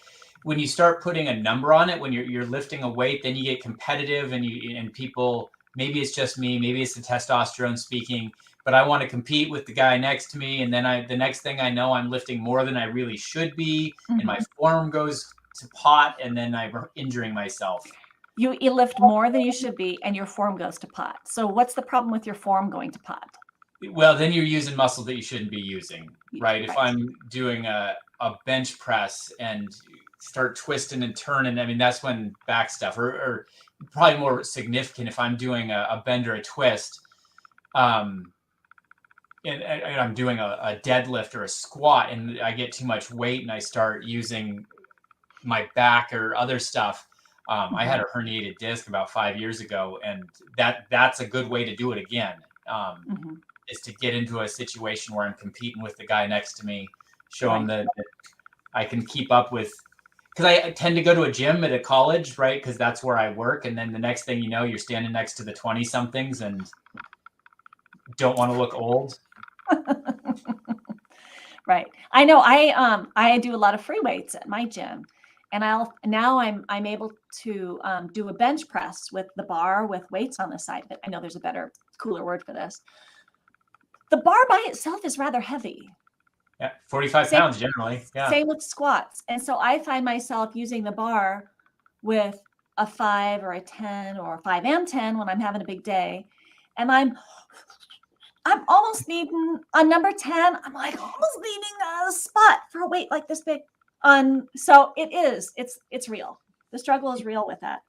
when you start putting a number on it, when you're lifting a weight, then you get competitive and people, maybe it's just me, maybe it's the testosterone speaking, but I want to compete with the guy next to me. And then the next thing I know, I'm lifting more than I really should be. And my form goes to pot, and then I'm injuring myself. You lift more than you should be and your form goes to pot. So what's the problem with your form going to pot? Well, then you're using muscle that you shouldn't be using, right? If I'm doing a bench press and start twisting and turning, I mean, that's when back stuff, or probably more significant if I'm doing a bend or a twist, and I'm doing a deadlift or a squat and I get too much weight and I start using my back or other stuff. I had a herniated disc about 5 years ago, and that's a good way to do it again. Is to get into a situation where I'm competing with the guy next to me, show him that I can keep up with, because I tend to go to a gym at a college, right? Because that's where I work. And then the next thing you know, you're standing next to the 20 somethings and don't want to look old. Right. I know I do a lot of free weights at my gym, and I'm able to do a bench press with the bar with weights on the side of it. I know there's a better, cooler word for this. The bar by itself is rather heavy. Yeah, 45 pounds generally. Yeah. Same with squats. And so I find myself using the bar with a 5 or a 10 or 5 and 10 when I'm having a big day. And I'm almost needing a number 10. I'm like almost needing a spot for a weight like this big. So it's real. The struggle is real with that.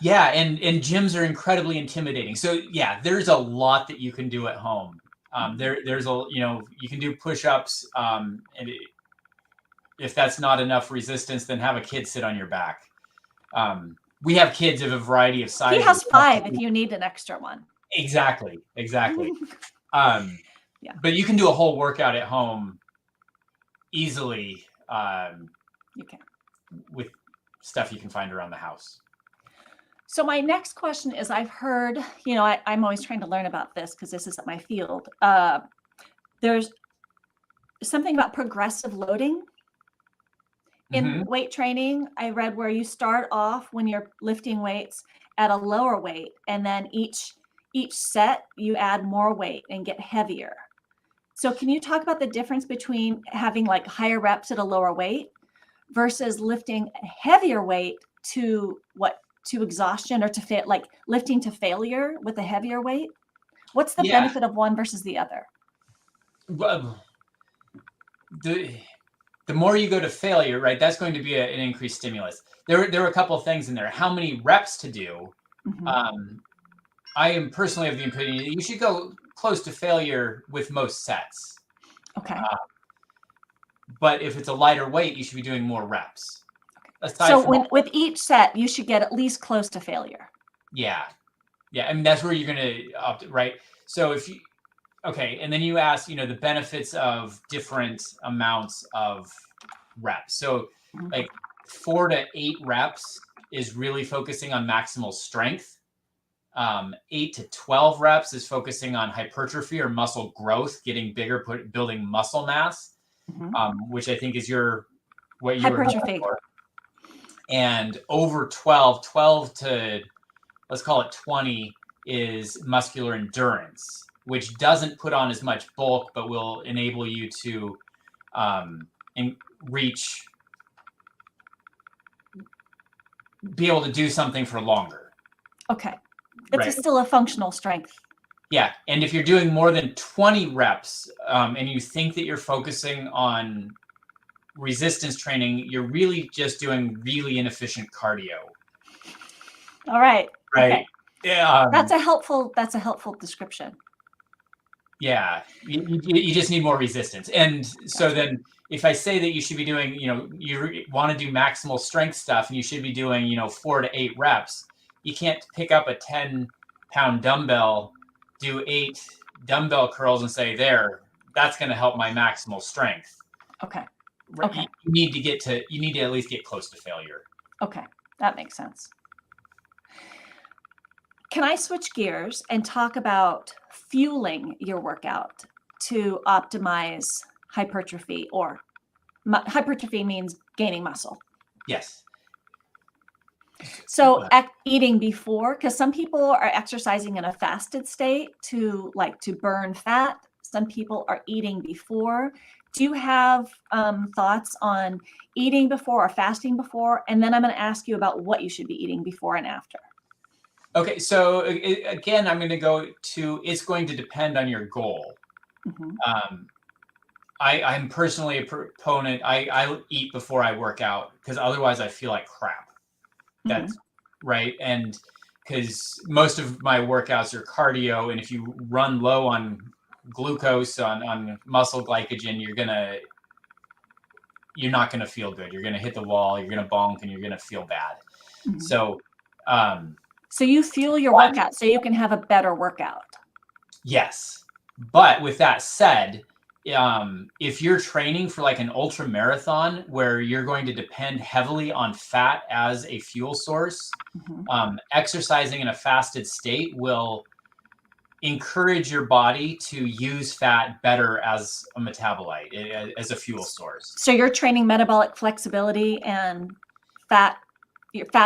Yeah. And gyms are incredibly intimidating. So yeah, there's a lot that you can do at home. There's you can do push-ups, and if that's not enough resistance, then have a kid sit on your back. We have kids of a variety of sizes. He has 5 if you need an extra one. Exactly. But you can do a whole workout at home easily. You can. With stuff you can find around the house. So my next question is, I've heard, I'm always trying to learn about this because this isn't my field. There's something about progressive loading in weight training. I read where you start off when you're lifting weights at a lower weight, and then each set you add more weight and get heavier. So can you talk about the difference between having like higher reps at a lower weight versus lifting a heavier weight to exhaustion, or like lifting to failure with a heavier weight? What's the benefit of one versus the other? Well, the more you go to failure, right, that's going to be an increased stimulus. There are a couple of things in there. How many reps to do? I am personally of the opinion that you should go close to failure with most sets. Okay. But if it's a lighter weight, you should be doing more reps. With each set, you should get at least close to failure. Yeah. I mean, that's where you're going to opt, right? So and then you ask, the benefits of different amounts of reps. So like 4 to 8 reps is really focusing on maximal strength. 8 to 12 reps is focusing on hypertrophy or muscle growth, getting bigger, building muscle mass, which I think is what you were looking for. And over 12 to let's call it 20, is muscular endurance, which doesn't put on as much bulk, but will enable you to be able to do something for longer. Okay. It's still a functional strength. Yeah. And if you're doing more than 20 reps and you think that you're focusing on resistance training, you're really just doing really inefficient cardio. All right. Right. Okay. Yeah. That's a helpful description. Yeah. You just need more resistance. And so then if I say that you should be doing, you want to do maximal strength stuff and you should be doing, 4 to 8 reps, you can't pick up a 10-pound dumbbell, do 8 dumbbell curls and say, that's going to help my maximal strength. Okay. Okay. You need to at least get close to failure. Okay. That makes sense. Can I switch gears and talk about fueling your workout to optimize hypertrophy? Or hypertrophy means gaining muscle. Yes. So eating before, because some people are exercising in a fasted state to burn fat. Some people are eating before. Do you have thoughts on eating before or fasting before? And then I'm going to ask you about what you should be eating before and after. Okay, so again, I'm going to go to, it's going to depend on your goal. Mm-hmm. I'm personally a proponent. I eat before I work out because otherwise I feel like crap. That's right. And because most of my workouts are cardio, and if you run low on glucose, on muscle glycogen, you're not going to feel good. You're going to hit the wall, you're going to bonk, and you're going to feel bad. Mm-hmm. So you fuel your workout so you can have a better workout. Yes. But with that said, if you're training for like an ultra marathon where you're going to depend heavily on fat as a fuel source, exercising in a fasted state will encourage your body to use fat better as a metabolite, as a fuel source. So you're training metabolic flexibility and fat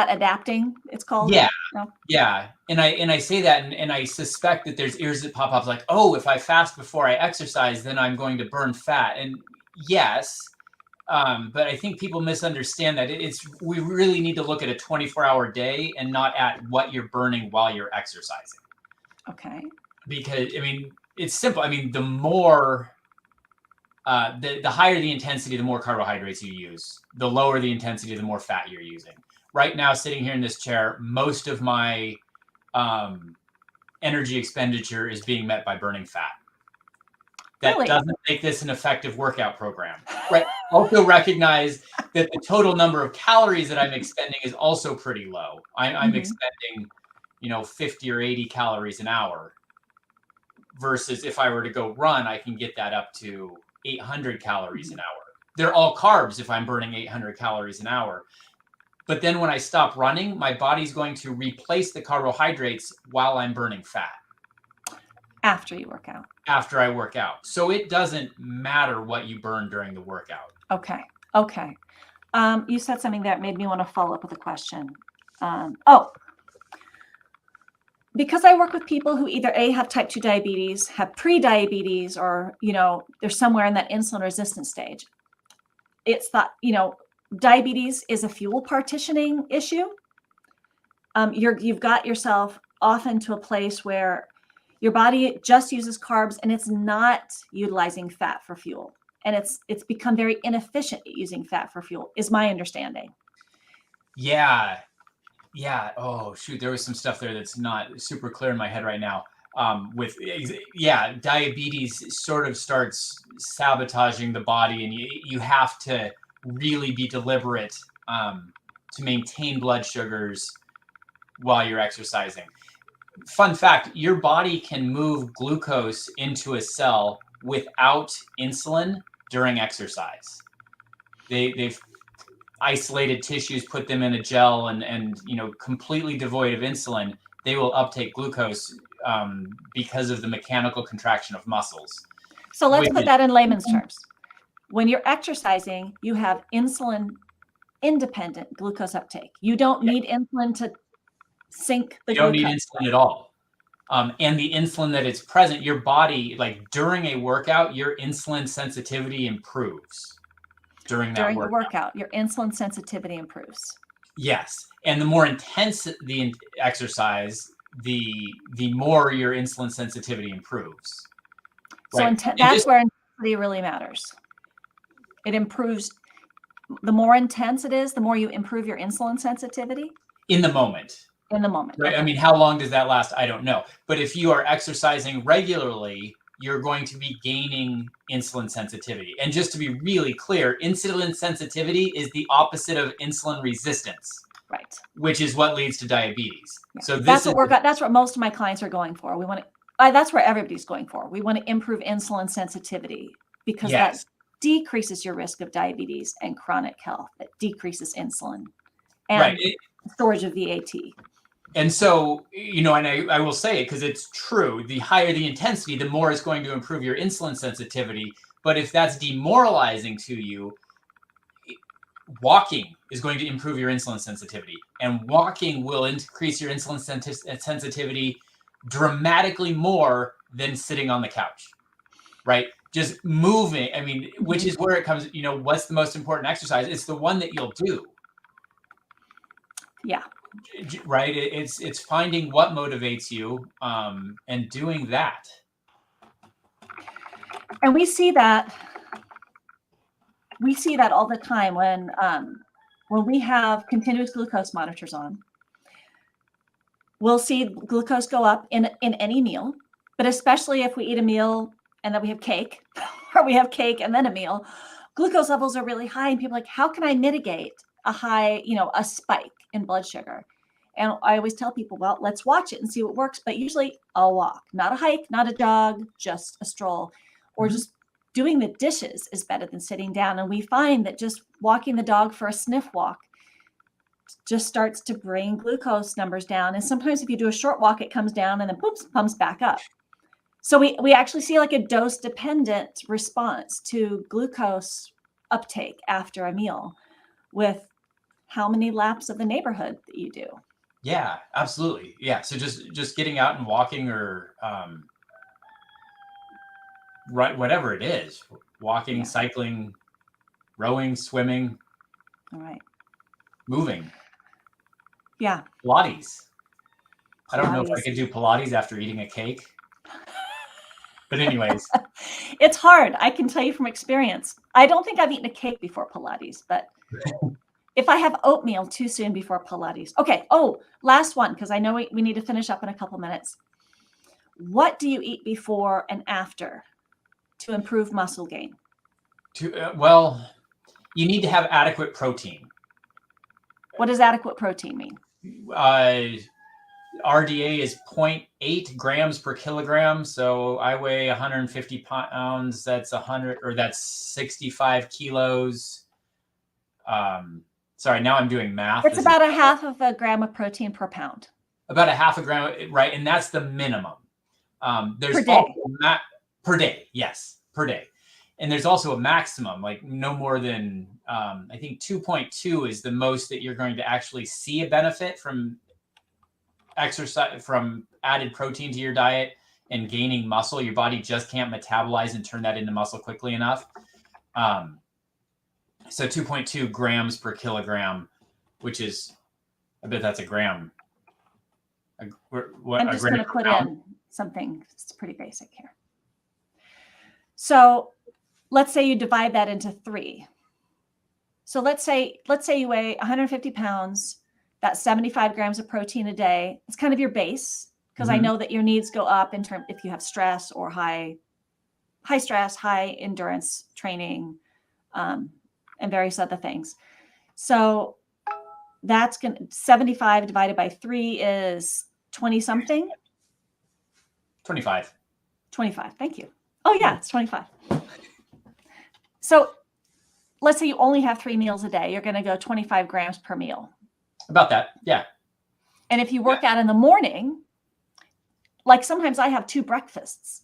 adapting, it's called? Yeah. No? Yeah. And I say that and I suspect that there's ears that pop up like, oh, if I fast before I exercise, then I'm going to burn fat. And yes, but I think people misunderstand that we really need to look at a 24-hour day and not at what you're burning while you're exercising. Okay. Because it's simple. The more the higher the intensity, the more carbohydrates you use. The lower the intensity, the more fat you're using. Right now, sitting here in this chair, most of my energy expenditure is being met by burning fat. That doesn't make this an effective workout program. Right. Also recognize that the total number of calories that I'm expending is also pretty low. I'm expending, 50 or 80 calories an hour. Versus if I were to go run, I can get that up to 800 calories an hour. They're all carbs if I'm burning 800 calories an hour. But then when I stop running, my body's going to replace the carbohydrates while I'm burning fat. After you work out. After I work out. So it doesn't matter what you burn during the workout. Okay. You said something that made me want to follow up with a question. Because I work with people who either A, have type 2 diabetes, have pre-diabetes, or, they're somewhere in that insulin resistance stage. It's thought, diabetes is a fuel partitioning issue. You've got yourself often to a place where your body just uses carbs and it's not utilizing fat for fuel. And it's become very inefficient at using fat for fuel, is my understanding. Yeah. Oh, shoot. There was some stuff there that's not super clear in my head right now. Diabetes sort of starts sabotaging the body, and you have to really be deliberate to maintain blood sugars while you're exercising. Fun fact, your body can move glucose into a cell without insulin during exercise. They've isolated tissues, put them in a gel and completely devoid of insulin. They will uptake glucose because of the mechanical contraction of muscles. So let's put that in layman's terms. When you're exercising, you have insulin independent glucose uptake. You don't need insulin to sink the You don't need glucose. insulin at all. And the insulin that is present, your body, like during a workout, your insulin sensitivity improves during that During the workout. workout, your insulin sensitivity improves. Yes. And the more intense the exercise, the more your insulin sensitivity improves. So Right. that's where intensity really matters. It improves. The more intense it is, the more you improve your insulin sensitivity. In the moment. In the moment. Right. Okay. I mean, how long does that last? I don't know. But if you are exercising regularly, you're going to be gaining insulin sensitivity. And just to be really clear, insulin sensitivity is the opposite of insulin resistance. Right. Which is what leads to diabetes. Yeah. So that's what most of my clients are going for. That's where everybody's going for. We want to improve insulin sensitivity because that decreases your risk of diabetes and chronic health. It decreases insulin and storage of VAT. And so, and I will say it because it's true. The higher the intensity, the more it's going to improve your insulin sensitivity. But if that's demoralizing to you, walking is going to improve your insulin sensitivity. And walking will increase your insulin sensitivity dramatically more than sitting on the couch, right? Just moving. I mean, which is where it comes, what's the most important exercise? It's the one that you'll do. Yeah. Right. It's finding what motivates you and doing that. And we see that all the time when we have continuous glucose monitors on. We'll see glucose go up in any meal, but especially if we eat a meal and then we have cake, or we have cake and then a meal, glucose levels are really high, and people are like, how can I mitigate a high, a spike in blood sugar? And I always tell people, well, let's watch it and see what works. But usually a walk, not a hike, not a jog, just a stroll, or just doing the dishes is better than sitting down. And we find that just walking the dog for a sniff walk just starts to bring glucose numbers down. And sometimes if you do a short walk, it comes down and then pumps back up. So we actually see like a dose dependent response to glucose uptake after a meal with how many laps of the neighborhood that you do. Yeah, absolutely. Yeah. So just getting out and walking, or whatever it is, walking, cycling, rowing, swimming. All right. Moving. Yeah. Pilates. I don't know if I could do Pilates after eating a cake. But anyways. It's hard. I can tell you from experience. I don't think I've eaten a cake before Pilates, but if I have oatmeal too soon before Pilates. Okay. Oh, last one, because I know we need to finish up in a couple minutes. What do you eat before and after to improve muscle gain? Well, you need to have adequate protein. What does adequate protein mean? RDA is 0.8 grams per kilogram. So I weigh 150 pounds. That's 65 kilos. Sorry, now I'm doing math. It's about a half of a gram of protein per pound. About a half a gram, right? And that's the minimum. There's per day. Per day, yes, per day. And there's also a maximum, like no more than, I think 2.2 is the most that you're going to actually see a benefit from exercise, from added protein to your diet and gaining muscle. Your body just can't metabolize and turn that into muscle quickly enough. So 2.2 grams per kilogram, which is, I bet that's a gram. I'm just going to put in something that's pretty basic here. So let's say you divide that into 3. So let's say you weigh 150 pounds, that's 75 grams of protein a day. It's kind of your base, because I know that your needs go up in terms if you have stress or high stress, high endurance training, and various other things. So that's 75 divided by 3 is 20 something. 25. 25. Thank you. Oh yeah, it's 25. So let's say you only have 3 meals a day. You're going to go 25 grams per meal. About that. Yeah. And if you work out in the morning, like sometimes I have 2 breakfasts,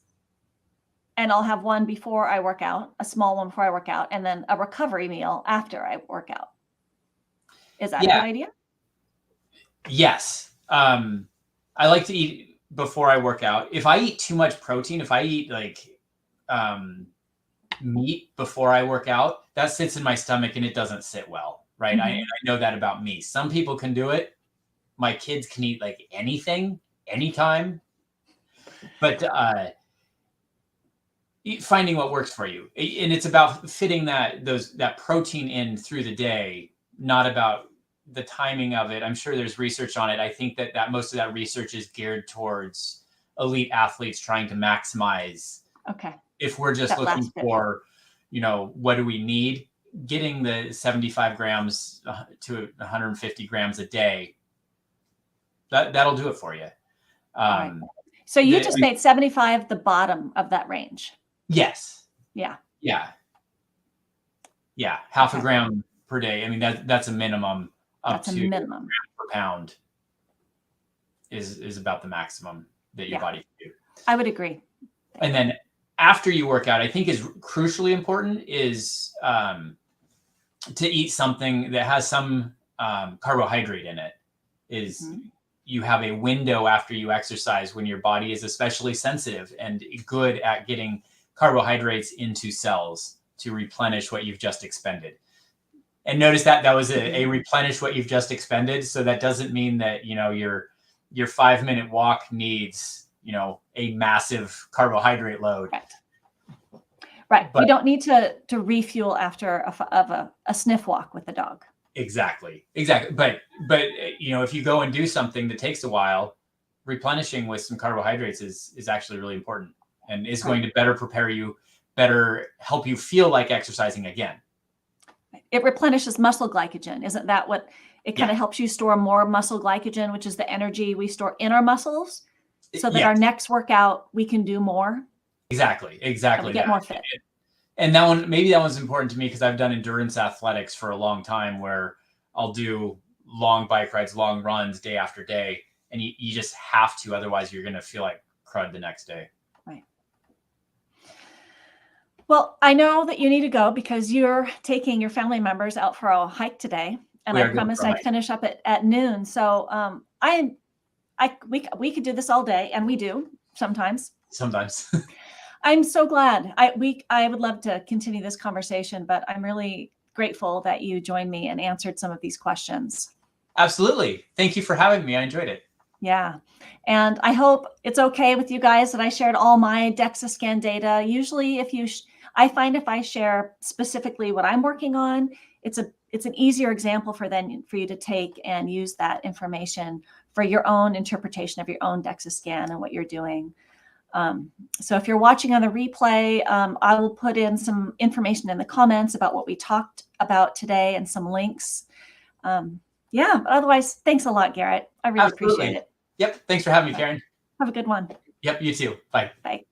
and I'll have one before I work out, a small one before I work out, and then a recovery meal after I work out. Is that a good idea? Yes. I like to eat before I work out. If I eat too much protein, if I eat like meat before I work out, that sits in my stomach and it doesn't sit well, right? I know that about me. Some people can do it. My kids can eat like anything, anytime. But finding what works for you, and it's about fitting that protein in through the day, not about the timing of it. I'm sure there's research on it. I think that most of that research is geared towards elite athletes trying to maximize. Okay. If we're just looking for, what do we need? Getting the 75 grams to 150 grams a day, that'll do it for you. Right. So you just made 75 the bottom of that range. Yes. Yeah. Yeah. Yeah. Half a gram per day. I mean, that's a minimum. Up to a minimum per pound is about the maximum that your body can do. I would agree. And then after you work out, I think is crucially important is to eat something that has some carbohydrate in it. You have a window after you exercise when your body is especially sensitive and good at getting carbohydrates into cells to replenish what you've just expended. And notice that was a replenish what you've just expended. So that doesn't mean that, your 5-minute walk needs, a massive carbohydrate load. Right. But you don't need to refuel after a sniff walk with the dog. Exactly. But if you go and do something that takes a while, replenishing with some carbohydrates is actually really important and is going to better prepare you, better help you feel like exercising again. It replenishes muscle glycogen. Isn't that what it kind of helps you store more muscle glycogen, which is the energy we store in our muscles, so that our next workout, we can do more? Exactly. We get more fit. And that one's important to me because I've done endurance athletics for a long time where I'll do long bike rides, long runs day after day. And you just have to, otherwise you're going to feel like crud the next day. Right. Well, I know that you need to go because you're taking your family members out for a hike today. And I promised I'd finish up at noon. So we could do this all day, and we do sometimes. I'm so glad. I would love to continue this conversation, but I'm really grateful that you joined me and answered some of these questions. Absolutely. Thank you for having me. I enjoyed it. Yeah. And I hope it's okay with you guys that I shared all my DEXA scan data. Usually I find if I share specifically what I'm working on, it's an easier example for you to take and use that information for your own interpretation of your own DEXA scan and what you're doing. So if you're watching on the replay, I will put in some information in the comments about what we talked about today and some links. But otherwise, thanks a lot, Garrett. I really appreciate it. Yep. Thanks for having me, Karen. Have a good one. Yep. You too. Bye. Bye.